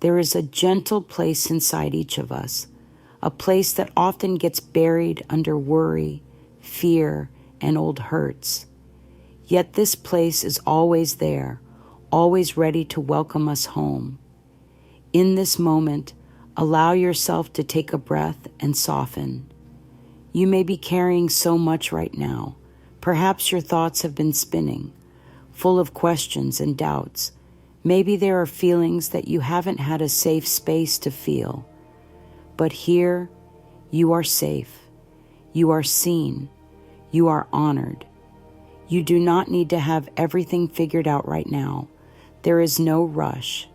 There is a gentle place inside each of us, a place that often gets buried under worry, fear, and old hurts. Yet this place is always there, always ready to welcome us home. In this moment, allow yourself to take a breath and soften. You may be carrying so much right now. Perhaps your thoughts have been spinning, full of questions and doubts. Maybe there are feelings that you haven't had a safe space to feel. But here, you are safe. You are seen. You are honored. You do not need to have everything figured out right now. There is no rush.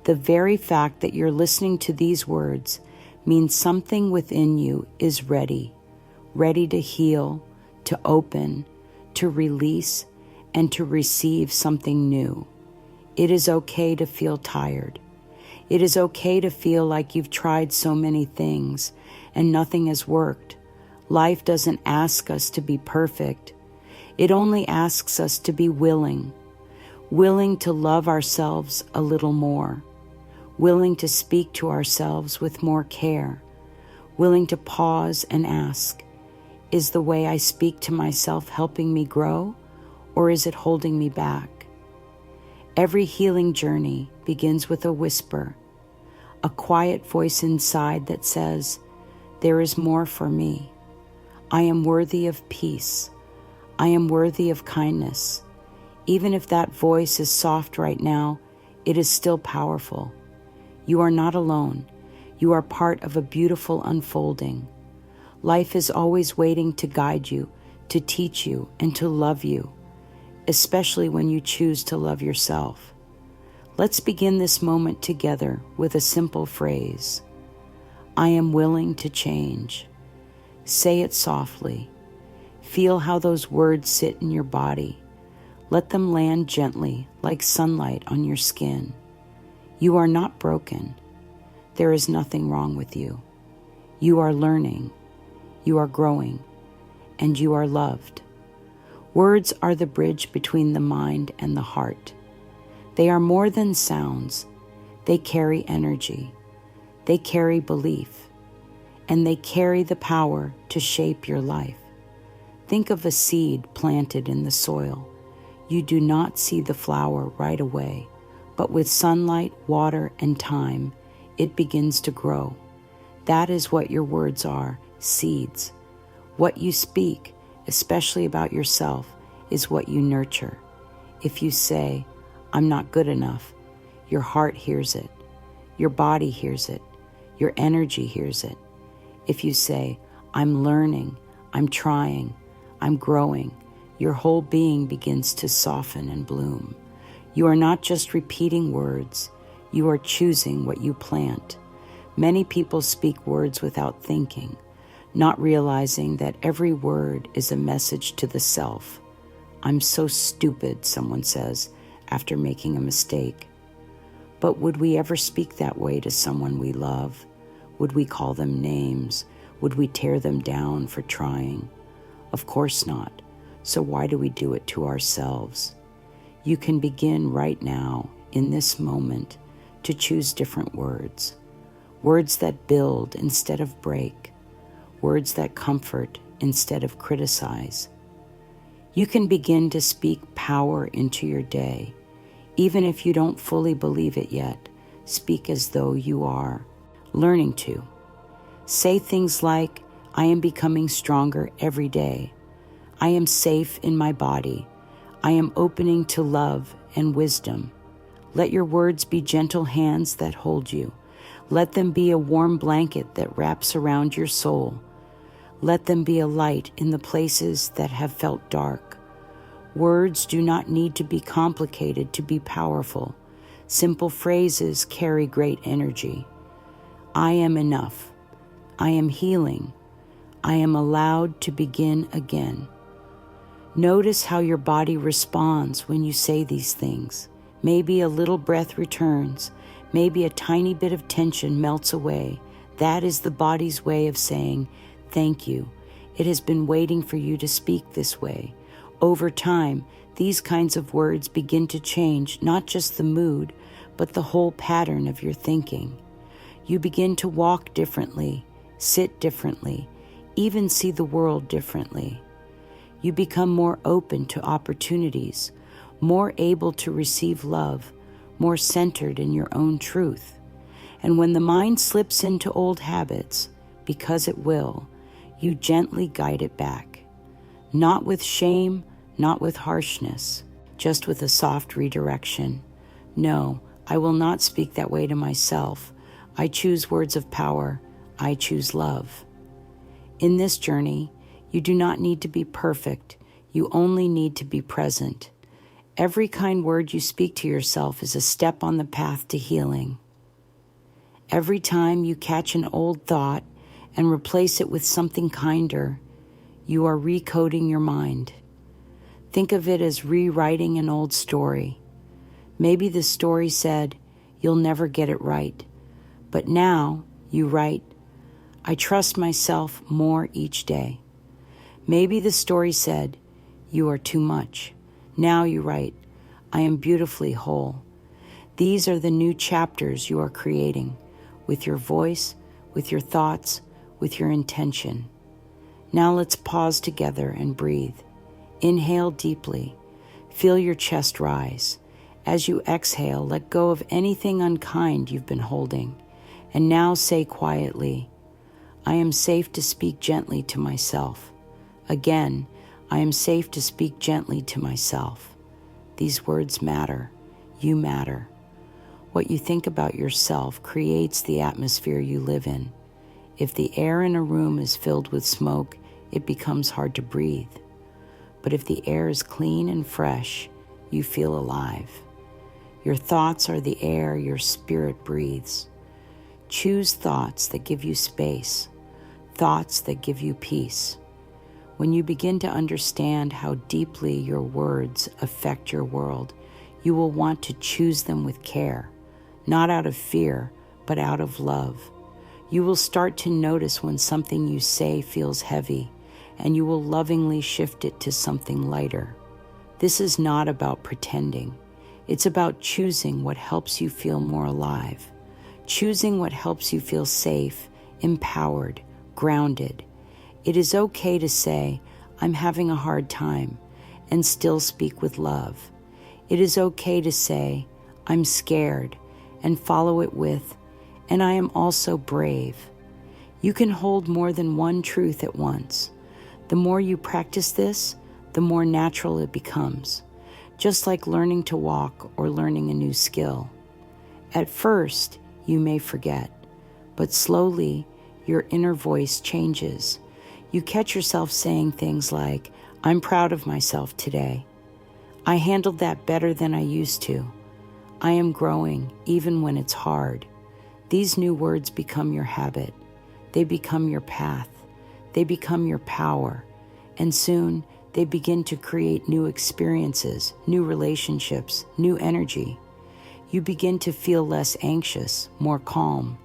The very fact that you're listening to these words means something within you is ready to heal, to open, to release, and to receive something new. It is okay to feel tired. It is okay to feel like you've tried so many things and nothing has worked. Life doesn't ask us to be perfect. It only asks us to be willing to love ourselves a little more, willing to speak to ourselves with more care, willing to pause and ask, is the way I speak to myself helping me grow, or is it holding me back? Every healing journey begins with a whisper, a quiet voice inside that says, there is more for me. I am worthy of peace. I am worthy of kindness. Even if that voice is soft right now, it is still powerful. You are not alone. You are part of a beautiful unfolding. Life is always waiting to guide you, to teach you, and to love you, especially when you choose to love yourself. Let's begin this moment together with a simple phrase. I am willing to change. Say it softly. Feel how those words sit in your body. Let them land gently like sunlight on your skin. You are not broken. There is nothing wrong with you. You are learning. You are growing. And you are loved. Words are the bridge between the mind and the heart. They are more than sounds. They carry energy. They carry belief. And they carry the power to shape your life. Think of a seed planted in the soil. You do not see the flower right away, but with sunlight, water, and time, it begins to grow. That is what your words are, seeds. What you speak, especially about yourself, is what you nurture. If you say, I'm not good enough, your heart hears it. Your body hears it. Your energy hears it. If you say, I'm learning, I'm trying, I'm growing, your whole being begins to soften and bloom. You are not just repeating words, you are choosing what you plant. Many people speak words without thinking, not realizing that every word is a message to the self. I'm so stupid, someone says, after making a mistake. But would we ever speak that way to someone we love? Would we call them names? Would we tear them down for trying? Of course not. So why do we do it to ourselves? You can begin right now, in this moment, to choose different words. Words that build instead of break. Words that comfort instead of criticize. You can begin to speak power into your day. Even if you don't fully believe it yet, speak as though you are learning to. Say things like, I am becoming stronger every day. I am safe in my body. I am opening to love and wisdom. Let your words be gentle hands that hold you. Let them be a warm blanket that wraps around your soul. Let them be a light in the places that have felt dark. Words do not need to be complicated to be powerful. Simple phrases carry great energy. I am enough. I am healing. I am allowed to begin again. Notice how your body responds when you say these things. Maybe a little breath returns. Maybe a tiny bit of tension melts away. That is the body's way of saying, thank you. It has been waiting for you to speak this way. Over time, these kinds of words begin to change not just the mood, but the whole pattern of your thinking. You begin to walk differently, sit differently, even see the world differently. You become more open to opportunities, more able to receive love, more centered in your own truth. And when the mind slips into old habits, because it will, you gently guide it back. Not with shame, not with harshness, just with a soft redirection. No, I will not speak that way to myself. I choose words of power. I choose love. In this journey, you do not need to be perfect. You only need to be present. Every kind word you speak to yourself is a step on the path to healing. Every time you catch an old thought and replace it with something kinder, you are recoding your mind. Think of it as rewriting an old story. Maybe the story said, "You'll never get it right." But now you write, "I trust myself more each day." Maybe the story said, "You are too much." Now you write, "I am beautifully whole." These are the new chapters you are creating, with your voice, with your thoughts, with your intention. Now let's pause together and breathe. Inhale deeply. Feel your chest rise. As you exhale, let go of anything unkind you've been holding. And now say quietly, "I am safe to speak gently to myself." Again, I am safe to speak gently to myself. These words matter. You matter. What you think about yourself creates the atmosphere you live in. If the air in a room is filled with smoke, it becomes hard to breathe. But if the air is clean and fresh, you feel alive. Your thoughts are the air your spirit breathes. Choose thoughts that give you space, thoughts that give you peace. When you begin to understand how deeply your words affect your world, you will want to choose them with care, not out of fear, but out of love. You will start to notice when something you say feels heavy, and you will lovingly shift it to something lighter. This is not about pretending. It's about choosing what helps you feel more alive, choosing what helps you feel safe, empowered, grounded. It is okay to say, "I'm having a hard time," and still speak with love. It is okay to say, "I'm scared," and follow it with, "And I am also brave." You can hold more than one truth at once. The more you practice this, the more natural it becomes, just like learning to walk or learning a new skill. At first, you may forget, but slowly, your inner voice changes. You catch yourself saying things like, "I'm proud of myself today. I handled that better than I used to. I am growing even when it's hard." These new words become your habit. They become your path. They become your power. And soon, they begin to create new experiences, new relationships, new energy. You begin to feel less anxious, more calm,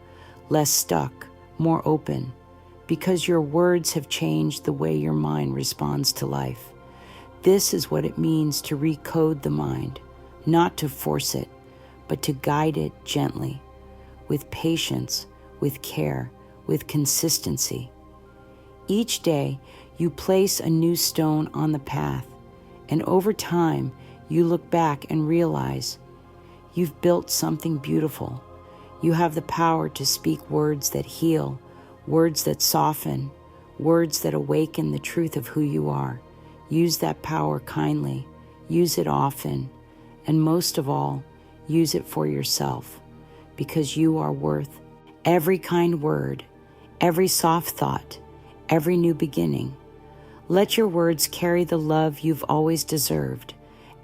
less stuck, more open, because your words have changed the way your mind responds to life. This is what it means to recode the mind, not to force it, but to guide it gently, with patience, with care, with consistency. Each day, you place a new stone on the path, and over time, you look back and realize you've built something beautiful. You have the power to speak words that heal, words that soften, words that awaken the truth of who you are. Use that power kindly, use it often, and most of all, use it for yourself, because you are worth every kind word, every soft thought, every new beginning. Let your words carry the love you've always deserved,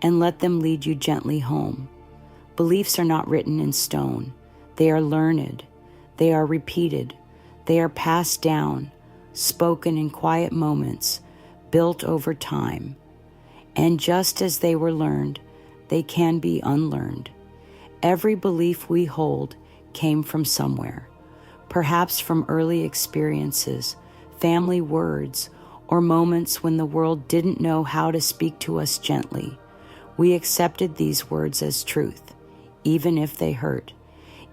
and let them lead you gently home. Beliefs are not written in stone. They are learned. They are repeated. They are passed down, spoken in quiet moments, built over time. And just as they were learned, they can be unlearned. Every belief we hold came from somewhere, perhaps from early experiences, family words, or moments when the world didn't know how to speak to us gently. We accepted these words as truth, even if they hurt,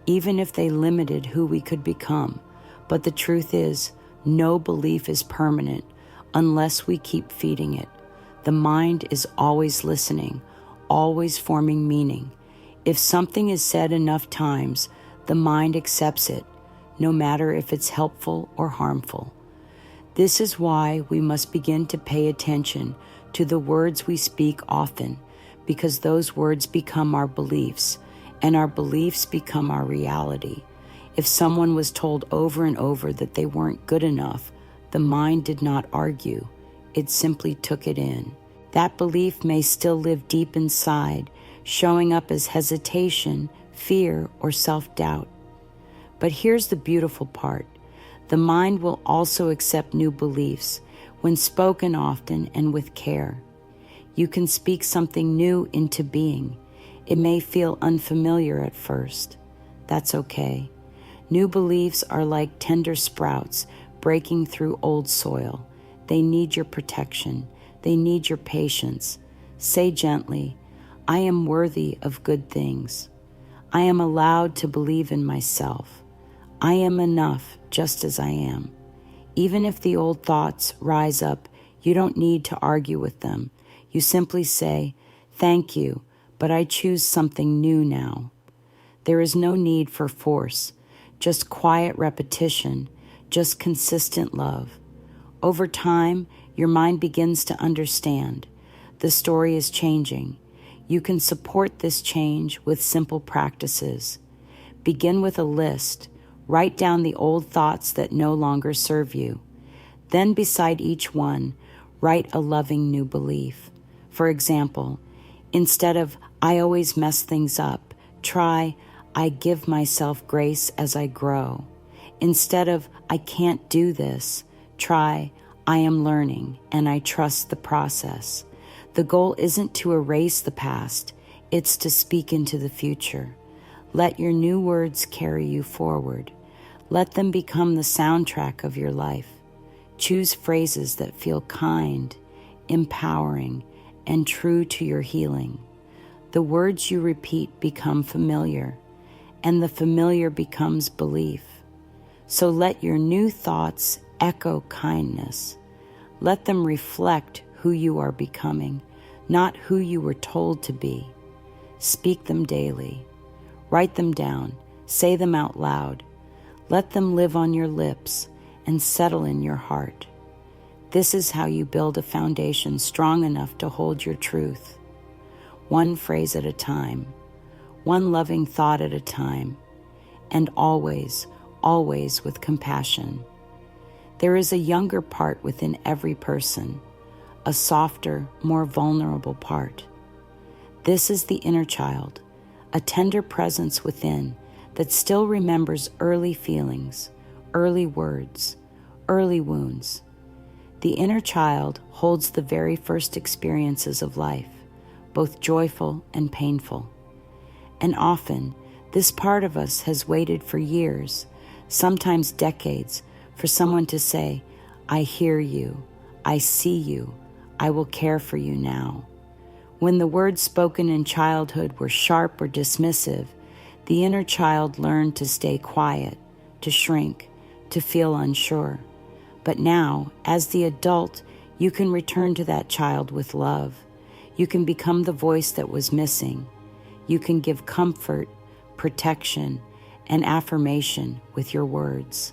even if they limited who we could become. But the truth is, no belief is permanent unless we keep feeding it. The mind is always listening, always forming meaning. If something is said enough times, the mind accepts it, no matter if it's helpful or harmful. This is why we must begin to pay attention to the words we speak often, because those words become our beliefs, and our beliefs become our reality. If someone was told over and over that they weren't good enough, the mind did not argue. It simply took it in. That belief may still live deep inside, showing up as hesitation, fear, or self-doubt. But here's the beautiful part. The mind will also accept new beliefs when spoken often and with care. You can speak something new into being. It may feel unfamiliar at first. That's okay. New beliefs are like tender sprouts breaking through old soil. They need your protection. They need your patience. Say gently, I am worthy of good things. I am allowed to believe in myself. I am enough just as I am. Even if the old thoughts rise up, you don't need to argue with them. You simply say, thank you, but I choose something new now. There is no need for force, just quiet repetition, just consistent love. Over time, your mind begins to understand. The story is changing. You can support this change with simple practices. Begin with a list. Write down the old thoughts that no longer serve you. Then beside each one, write a loving new belief. For example, instead of I always mess things up, try I give myself grace as I grow. Instead of I can't do this, try I am learning and I trust the process. The goal isn't to erase the past, it's to speak into the future. Let your new words carry you forward. Let them become the soundtrack of your life. Choose phrases that feel kind, empowering, and true to your healing. The words you repeat become familiar, and the familiar becomes belief. So let your new thoughts echo kindness. Let them reflect who you are becoming, not who you were told to be. Speak them daily. Write them down. Say them out loud. Let them live on your lips and settle in your heart. This is how you build a foundation strong enough to hold your truth. One phrase at a time, one loving thought at a time, and always, always with compassion. There is a younger part within every person, a softer, more vulnerable part. This is the inner child, a tender presence within that still remembers early feelings, early words, early wounds. The inner child holds the very first experiences of life, both joyful and painful. And often, this part of us has waited for years, sometimes decades, for someone to say, I hear you, I see you, I will care for you now. When the words spoken in childhood were sharp or dismissive, the inner child learned to stay quiet, to shrink, to feel unsure. But now, as the adult, you can return to that child with love. You can become the voice that was missing. You can give comfort, protection, and affirmation with your words.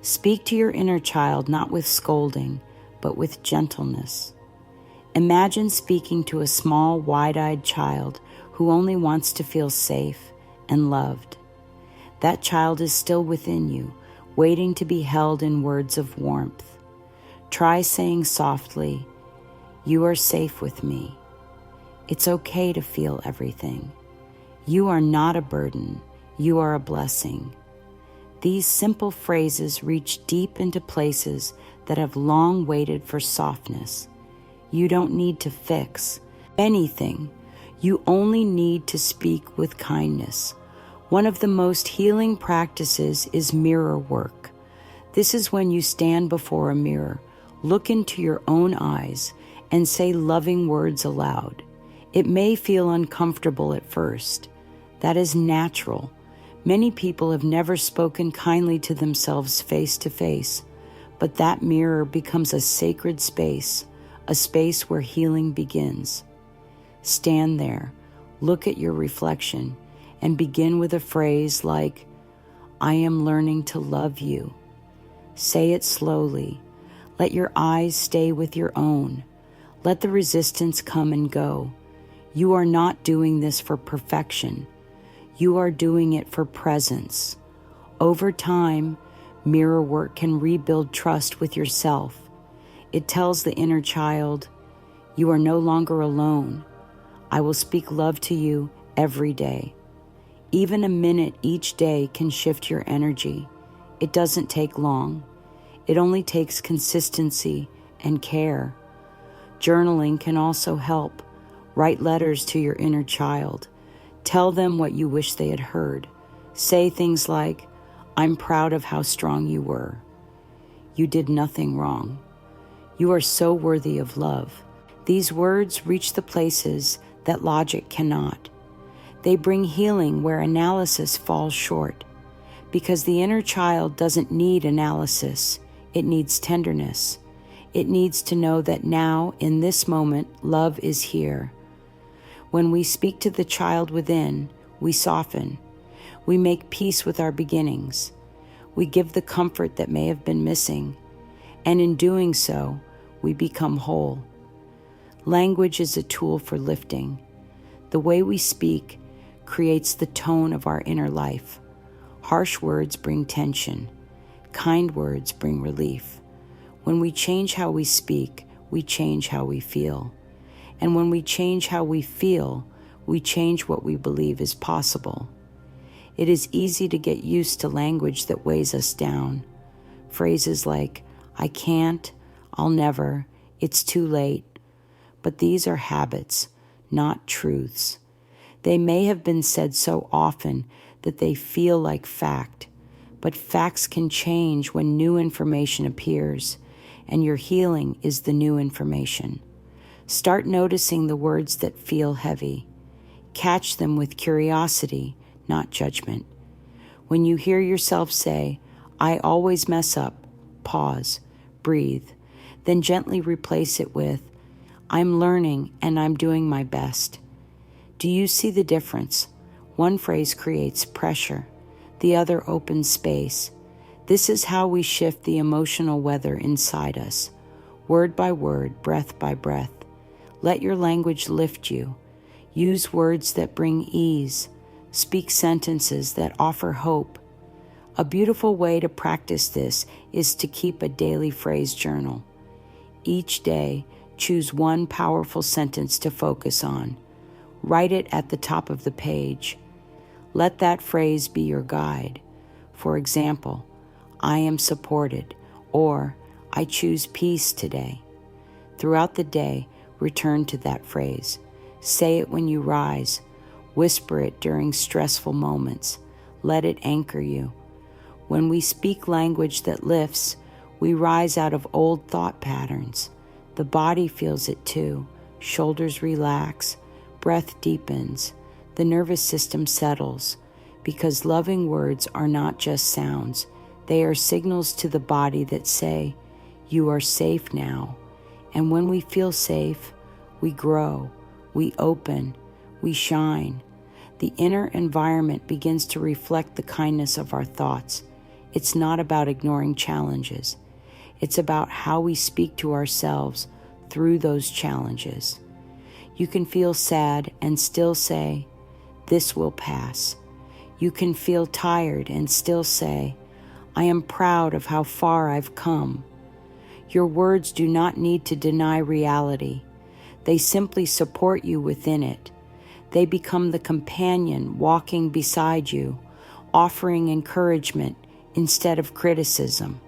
Speak to your inner child not with scolding, but with gentleness. Imagine speaking to a small, wide-eyed child who only wants to feel safe and loved. That child is still within you, waiting to be held in words of warmth. Try saying softly, you are safe with me. It's okay to feel everything. You are not a burden. You are a blessing. These simple phrases reach deep into places that have long waited for softness. You don't need to fix anything. You only need to speak with kindness. One of the most healing practices is mirror work. This is when you stand before a mirror, look into your own eyes, and say loving words aloud. It may feel uncomfortable at first. That is natural. Many people have never spoken kindly to themselves face to face, but that mirror becomes a sacred space, a space where healing begins. Stand there, look at your reflection, and begin with a phrase like, "I am learning to love you." Say it slowly. Let your eyes stay with your own. Let the resistance come and go. You are not doing this for perfection. You are doing it for presence. Over time, mirror work can rebuild trust with yourself. It tells the inner child, "You are no longer alone. I will speak love to you every day." Even a minute each day can shift your energy. It doesn't take long. It only takes consistency and care. Journaling can also help. Write letters to your inner child. Tell them what you wish they had heard. Say things like, "I'm proud of how strong you were. You did nothing wrong. You are so worthy of love." These words reach the places that logic cannot. They bring healing where analysis falls short, because the inner child doesn't need analysis. It needs tenderness. It needs to know that now, in this moment, love is here. When we speak to the child within, we soften. We make peace with our beginnings. We give the comfort that may have been missing. And in doing so, we become whole. Language is a tool for lifting. The way we speak creates the tone of our inner life. Harsh words bring tension. Kind words bring relief. When we change how we speak, we change how we feel. And when we change how we feel, we change what we believe is possible. It is easy to get used to language that weighs us down. Phrases like, "I can't," "I'll never," "It's too late." But these are habits, not truths. They may have been said so often that they feel like fact, but facts can change when new information appears, and your healing is the new information. Start noticing the words that feel heavy. Catch them with curiosity, not judgment. When you hear yourself say, "I always mess up," pause, breathe, then gently replace it with, "I'm learning and I'm doing my best." Do you see the difference? One phrase creates pressure, the other opens space. This is how we shift the emotional weather inside us, word by word, breath by breath. Let your language lift you. Use words that bring ease. Speak sentences that offer hope. A beautiful way to practice this is to keep a daily phrase journal. Each day, choose one powerful sentence to focus on. Write it at the top of the page. Let that phrase be your guide. For example, "I am supported," or "I choose peace today." Throughout the day, return to that phrase. Say it when you rise. Whisper it during stressful moments. Let it anchor you. When we speak language that lifts, we rise out of old thought patterns. The body feels it too. Shoulders relax. Breath deepens. The nervous system settles. Because loving words are not just sounds. They are signals to the body that say, "You are safe now." And when we feel safe, we grow, we open, we shine. The inner environment begins to reflect the kindness of our thoughts. It's not about ignoring challenges. It's about how we speak to ourselves through those challenges. You can feel sad and still say, "This will pass." You can feel tired and still say, "I am proud of how far I've come." Your words do not need to deny reality. They simply support you within it. They become the companion walking beside you, offering encouragement instead of criticism.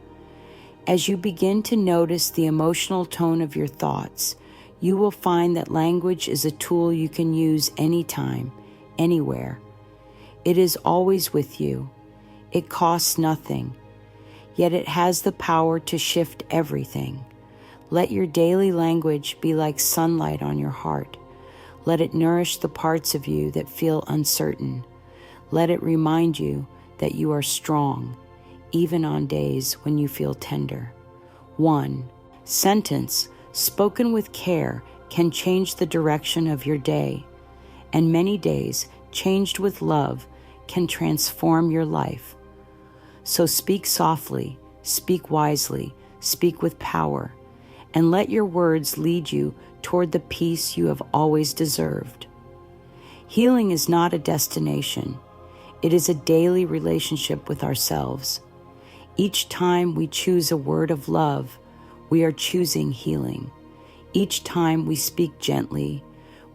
As you begin to notice the emotional tone of your thoughts, you will find that language is a tool you can use anytime, anywhere. It is always with you. It costs nothing. Yet it has the power to shift everything. Let your daily language be like sunlight on your heart. Let it nourish the parts of you that feel uncertain. Let it remind you that you are strong, even on days when you feel tender. 1 sentence spoken with care can change the direction of your day, and many days changed with love can transform your life. So speak softly, speak wisely, speak with power, and let your words lead you toward the peace you have always deserved. Healing is not a destination. It is a daily relationship with ourselves. Each time we choose a word of love, we are choosing healing. Each time we speak gently,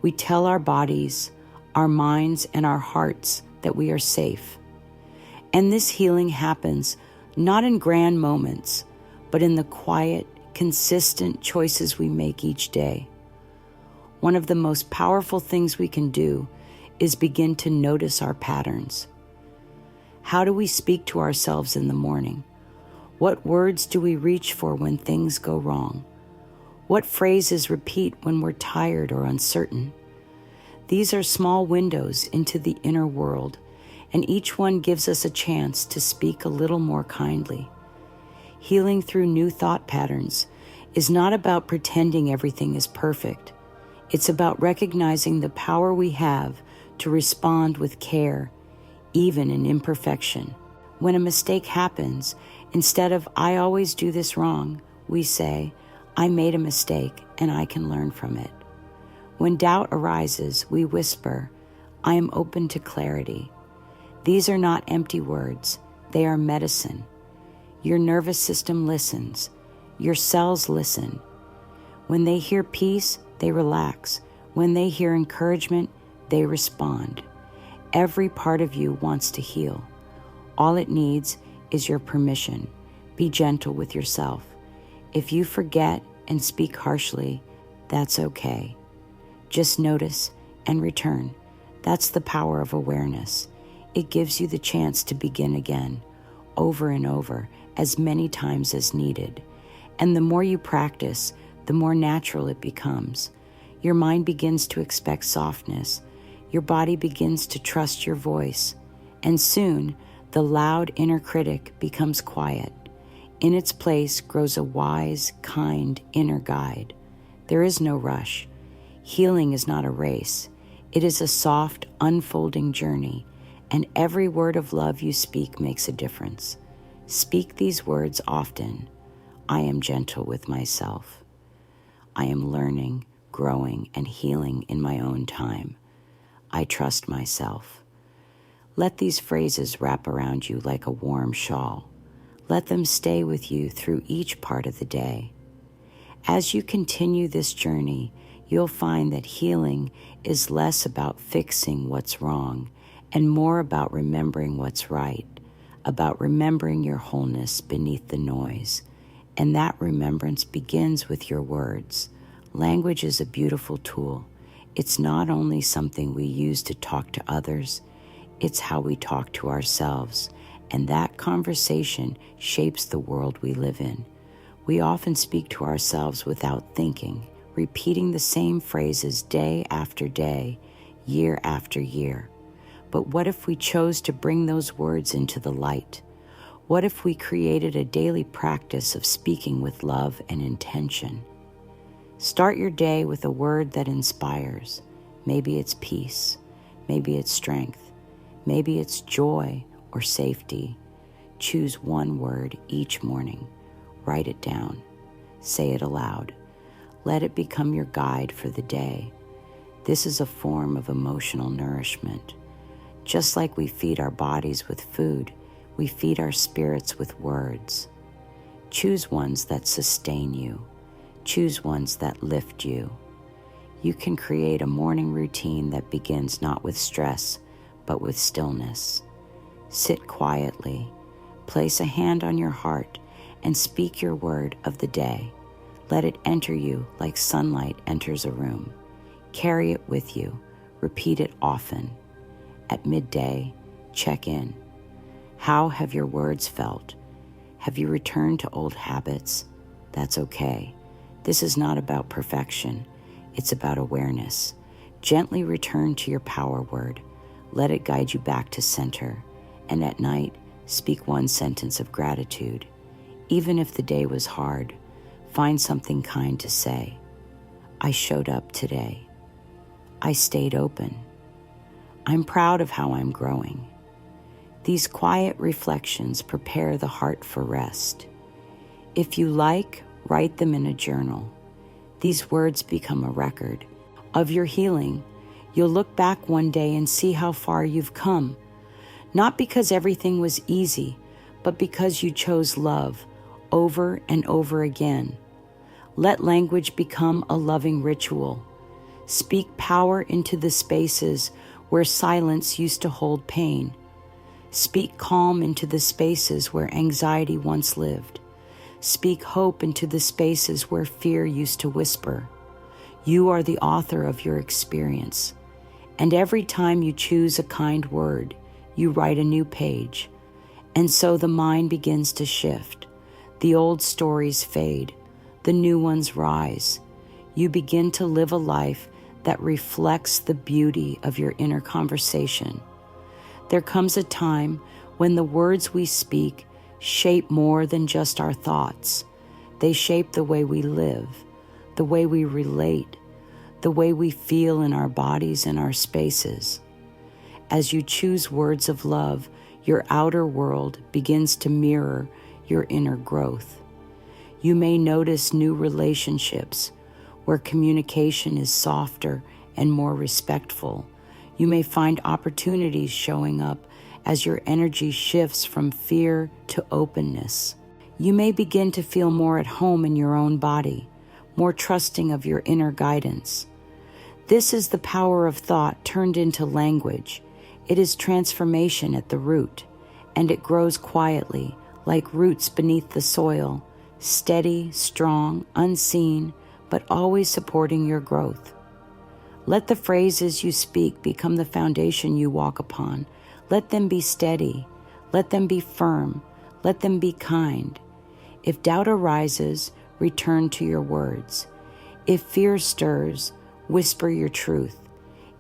we tell our bodies, our minds, and our hearts that we are safe. And this healing happens not in grand moments, but in the quiet, consistent choices we make each day. One of the most powerful things we can do is begin to notice our patterns. How do we speak to ourselves in the morning? What words do we reach for when things go wrong? What phrases repeat when we're tired or uncertain? These are small windows into the inner world, and each one gives us a chance to speak a little more kindly. Healing through new thought patterns is not about pretending everything is perfect. It's about recognizing the power we have to respond with care, even in imperfection. When a mistake happens, instead of "I always do this wrong," we say, "I made a mistake and I can learn from it." When doubt arises, we whisper, "I am open to clarity." These are not empty words. They are medicine. Your nervous system listens. Your cells listen. When they hear peace, they relax. When they hear encouragement, they respond. Every part of you wants to heal. All it needs is your permission. Be gentle with yourself. If you forget and speak harshly, that's okay. Just notice and return. That's the power of awareness. It gives you the chance to begin again, over and over, as many times as needed. And the more you practice, the more natural it becomes. Your mind begins to expect softness. Your body begins to trust your voice. And soon, the loud inner critic becomes quiet. In its place grows a wise, kind inner guide. There is no rush. Healing is not a race. It is a soft, unfolding journey, and every word of love you speak makes a difference. Speak these words often. I am gentle with myself. I am learning, growing, and healing in my own time. I trust myself. Let these phrases wrap around you like a warm shawl. Let them stay with you through each part of the day. As you continue this journey, you'll find that healing is less about fixing what's wrong and more about remembering what's right, about remembering your wholeness beneath the noise. And that remembrance begins with your words. Language is a beautiful tool. It's not only something we use to talk to others, it's how we talk to ourselves, and that conversation shapes the world we live in. We often speak to ourselves without thinking, repeating the same phrases day after day, year after year. But what if we chose to bring those words into the light? What if we created a daily practice of speaking with love and intention? Start your day with a word that inspires. Maybe it's peace. Maybe it's strength. Maybe it's joy or safety. Choose one word each morning. Write it down. Say it aloud. Let it become your guide for the day. This is a form of emotional nourishment. Just like we feed our bodies with food, we feed our spirits with words. Choose ones that sustain you. Choose ones that lift you. You can create a morning routine that begins not with stress, but with stillness. Sit quietly, place a hand on your heart, and speak your word of the day. Let it enter you like sunlight enters a room. Carry it with you. Repeat it often. At midday, check in. How have your words felt? Have you returned to old habits? That's okay. This is not about perfection. It's about awareness. Gently return to your power word. Let it guide you back to center. And at night, speak one sentence of gratitude. Even if the day was hard, find something kind to say. I showed up today. I stayed open. I'm proud of how I'm growing. These quiet reflections prepare the heart for rest. If you like, write them in a journal. These words become a record of your healing. You'll look back one day and see how far you've come. Not because everything was easy, but because you chose love over and over again. Let language become a loving ritual. Speak power into the spaces where silence used to hold pain. Speak calm into the spaces where anxiety once lived. Speak hope into the spaces where fear used to whisper. You are the author of your experience. And every time you choose a kind word, you write a new page. And so the mind begins to shift. The old stories fade. The new ones rise. You begin to live a life that reflects the beauty of your inner conversation. There comes a time when the words we speak shape more than just our thoughts. They shape the way we live, the way we relate, the way we feel in our bodies and our spaces. As you choose words of love, your outer world begins to mirror your inner growth. You may notice new relationships where communication is softer and more respectful. You may find opportunities showing up as your energy shifts from fear to openness. You may begin to feel more at home in your own body, more trusting of your inner guidance. This is the power of thought turned into language. It is transformation at the root, and it grows quietly, like roots beneath the soil, steady, strong, unseen, but always supporting your growth. Let the phrases you speak become the foundation you walk upon. Let them be steady. Let them be firm. Let them be kind. If doubt arises, return to your words. If fear stirs, whisper your truth.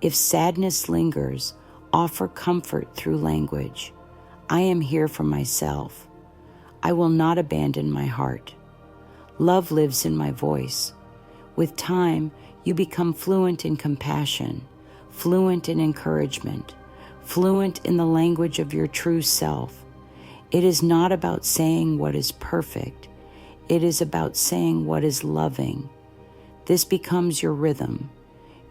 If sadness lingers, offer comfort through language. I am here for myself. I will not abandon my heart. Love lives in my voice. With time, you become fluent in compassion, fluent in encouragement, fluent in the language of your true self. It is not about saying what is perfect. It is about saying what is loving. This becomes your rhythm.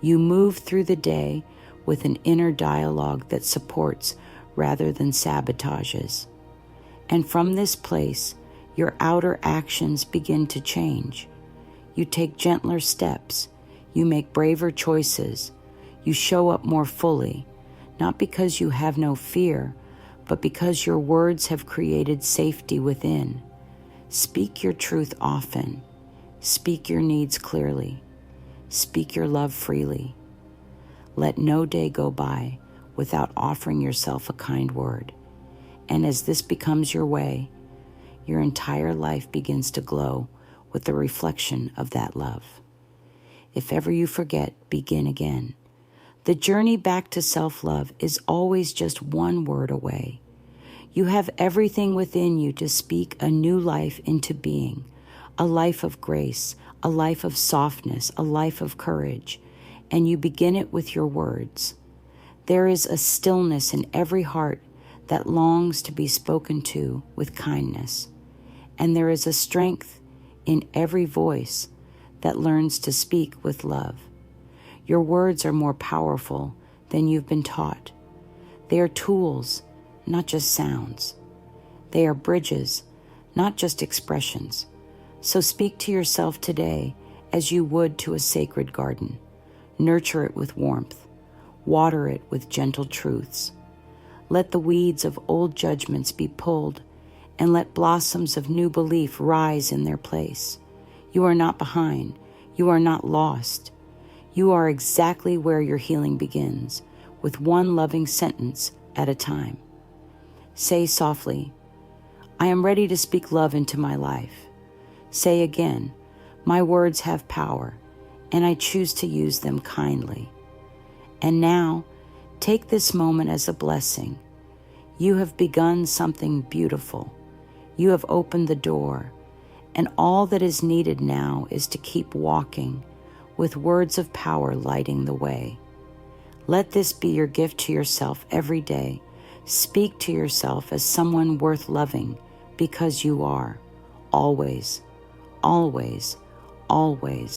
You move through the day with an inner dialogue that supports rather than sabotages. And from this place, your outer actions begin to change. You take gentler steps. You make braver choices. You show up more fully, not because you have no fear, but because your words have created safety within. Speak your truth often. Speak your needs clearly. Speak your love freely. Let no day go by without offering yourself a kind word. And as this becomes your way, your entire life begins to glow with the reflection of that love. If ever you forget, begin again. The journey back to self-love is always just one word away. You have everything within you to speak a new life into being, a life of grace, a life of softness, a life of courage, and you begin it with your words. There is a stillness in every heart that longs to be spoken to with kindness, and there is a strength in every voice that learns to speak with love. Your words are more powerful than you've been taught. They are tools, not just sounds. They are bridges, not just expressions. So speak to yourself today as you would to a sacred garden. Nurture it with warmth. Water it with gentle truths. Let the weeds of old judgments be pulled, and let blossoms of new belief rise in their place. You are not behind. You are not lost. You are exactly where your healing begins, with one loving sentence at a time. Say softly, I am ready to speak love into my life. Say again, my words have power, and I choose to use them kindly. And now, Take this moment as a blessing. You have begun something beautiful. You have opened the door, and all that is needed now is to keep walking with words of power lighting the way. Let this be your gift to yourself every day. Speak to yourself as someone worth loving because you are. Always, always, always.